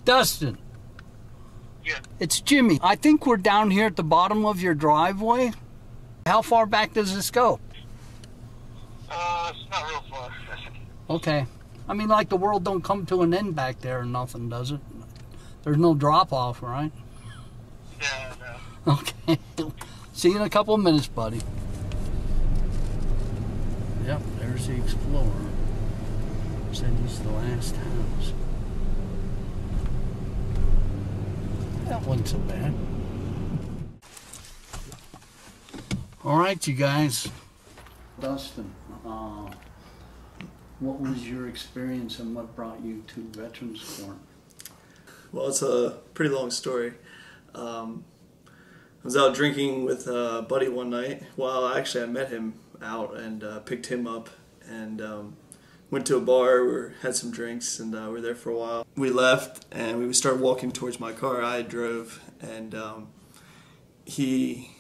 Dustin. Yeah. It's Jimmy. I think we're down here at the bottom of your driveway. How far back does this go? It's not real far. Okay. I mean, like the world don't come to an end back there or nothing, does it? There's no drop-off, right? Yeah, no. Okay. See you in a couple of minutes, buddy. Yep, there's the Explorer. Said he's the last house. That wasn't so bad. All right, you guys. Dustin, what was your experience and what brought you to Veterans Court? Well, it's a pretty long story. I was out drinking with a buddy one night. Well, actually, I met him out and picked him up and went to a bar, had some drinks, and we were there for a while. We left and we started walking towards my car. I drove, and he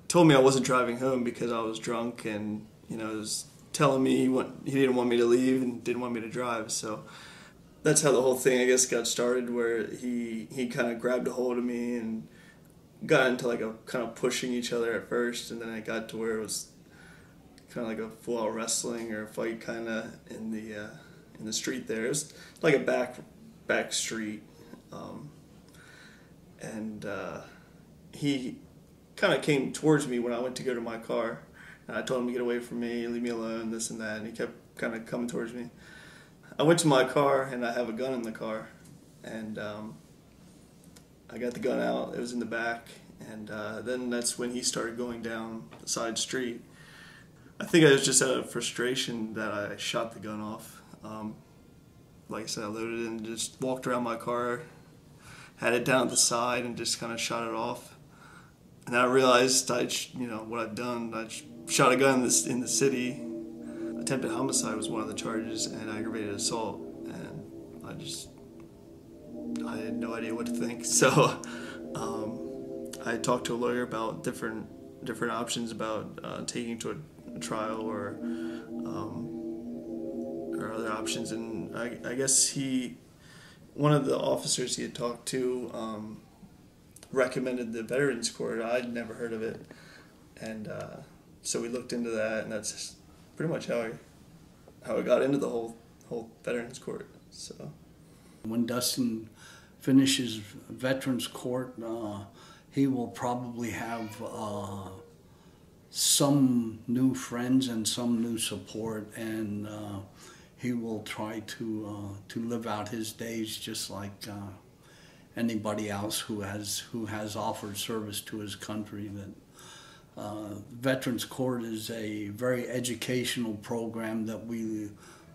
told me I wasn't driving home because I was drunk, and was telling me he didn't want me to leave and didn't want me to drive. So that's how the whole thing, I guess, got started, where he kind of grabbed a hold of me and got into like a kind of pushing each other at first, and then it got to where it was kind of like a full-out wrestling or a fight kind of in the street there. It was like a back street, and he kind of came towards me when I went to go to my car, and I told him to get away from me, leave me alone, this and that, and he kept kind of coming towards me. I went to my car, and I have a gun in the car, and I got the gun out. It was in the back, and then that's when he started going down the side street. I think I was just out of frustration that I shot the gun off. Like I said, I loaded it and just walked around my car, had it down at the side, and just kind of shot it off. And I realized what I'd done. I shot a gun in the city. Attempted homicide was one of the charges, and aggravated assault. And I had no idea what to think. So I talked to a lawyer about different options about taking to a trial or other options, and I guess one of the officers he had talked to recommended the Veterans Court. I'd never heard of it, and so we looked into that, and that's pretty much how I got into the whole Veterans Court. So when Dustin finishes Veterans Court, he will probably have some new friends and some new support, and he will try to live out his days just like anybody else who has offered service to his country. That Veterans Court is a very educational program that we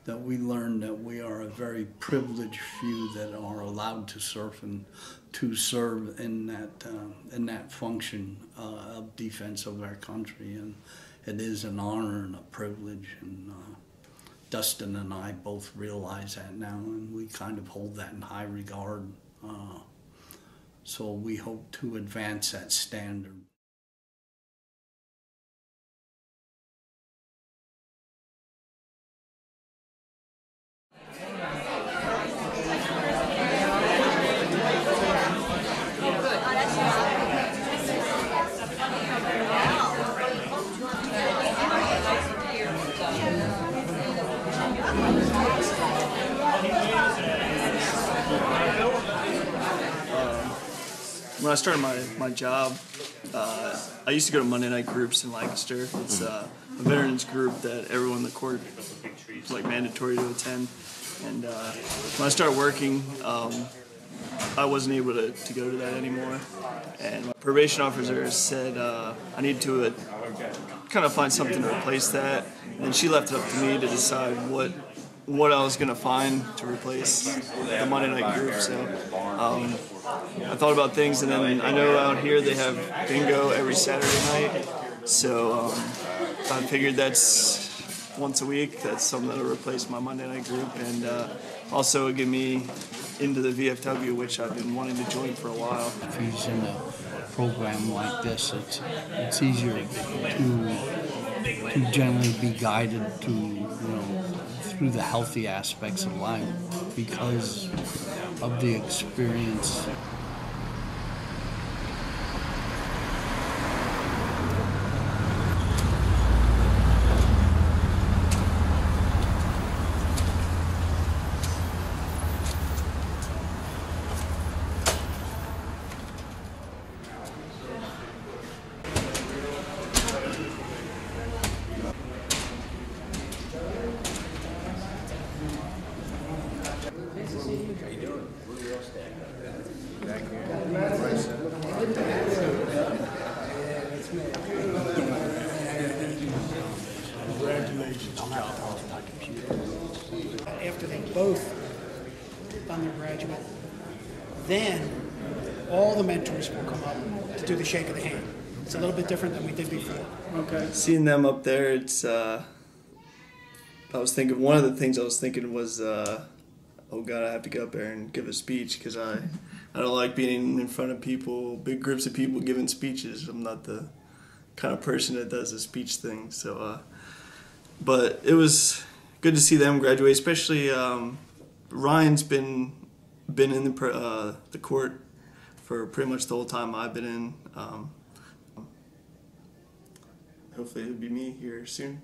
learn that we are a very privileged few that are allowed to serve in that function of defense of our country, and it is an honor and a privilege, and Dustin and I both realize that now, and we kind of hold that in high regard. So we hope to advance that standard. When I started my job, I used to go to Monday night groups in Lancaster. It's a veterans group that everyone in the court is like mandatory to attend. And when I started working, I wasn't able to go to that anymore. And my probation officer said I need to kind of find something to replace that. And she left it up to me to decide what I was going to find to replace the Monday night group. So I thought about things, and then I know out here they have bingo every Saturday night. So I figured that's once a week. That's something that'll replace my Monday night group, and also get me into the VFW, which I've been wanting to join for a while. If he's in a program like this, it's easier to generally be guided to, through through the healthy aspects of life because of the experience. After they both done their graduate, then all the mentors will come up to do the shake of the hand. It's a little bit different than we did before. Okay. Seeing them up there, it's. I was thinking one of the things I was thinking was, oh God, I have to get up there and give a speech because I don't like being in front of people, big groups of people giving speeches. I'm not the kind of person that does a speech thing. So, but it was good to see them graduate, especially Ryan's been in the court for pretty much the whole time I've been in. Hopefully it'll be me here soon.